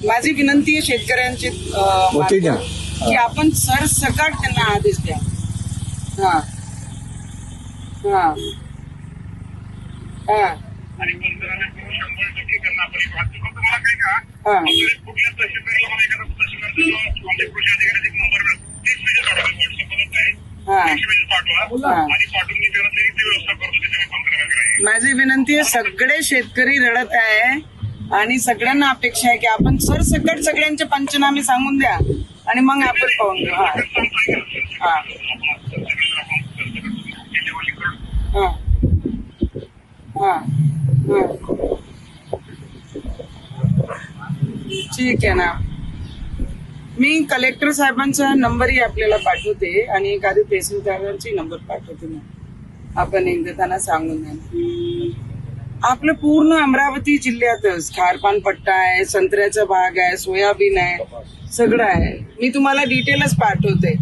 माझी विनंती आहे शेतकऱ्यांची होती ना. की आपण सरसकट त्यांना आदेश द्या. हा हा हा आणि पंतप्रधानांकडून 100% त्यांना आपण एक वाटतो. फक्त मला काय का हा कुठल्या तहसीलदारला मला एखादा तहसीलदार कृषी अधिकाऱ्याचा नंबर 30 पेजेस पाठवा व्हॉट्सअपवरच आहे. हा 30 पेजेस पाठवा हा. आणि पाठवून मी त्याला तरी ती व्यवस्था करतो त्याच्या पंतप्रधानाकडे. माझी विनंती आहे, सगळे शेतकरी रडत आहे आणि सगळ्यांना अपेक्षा आहे की आपण सरसकट सगळ्यांचे पंचनामे सांगून द्या आणि मग आपण पाहून घेऊ. हा हा हा हा हा ठीक आहे ना. मी कलेक्टर साहेबांचा नंबरही आपल्याला पाठवते आणि एखादी तहसीलदारांची नंबर पाठवते. मग आपण एकदा त्यांना सांगून द्या. आपलं पूर्ण अमरावती जिल्ह्यातच खारपान पट्टा आहे, संत्र्याचा बाग आहे, सोयाबीन आहे, सगळं आहे. मी तुम्हाला डिटेलच पाठवते.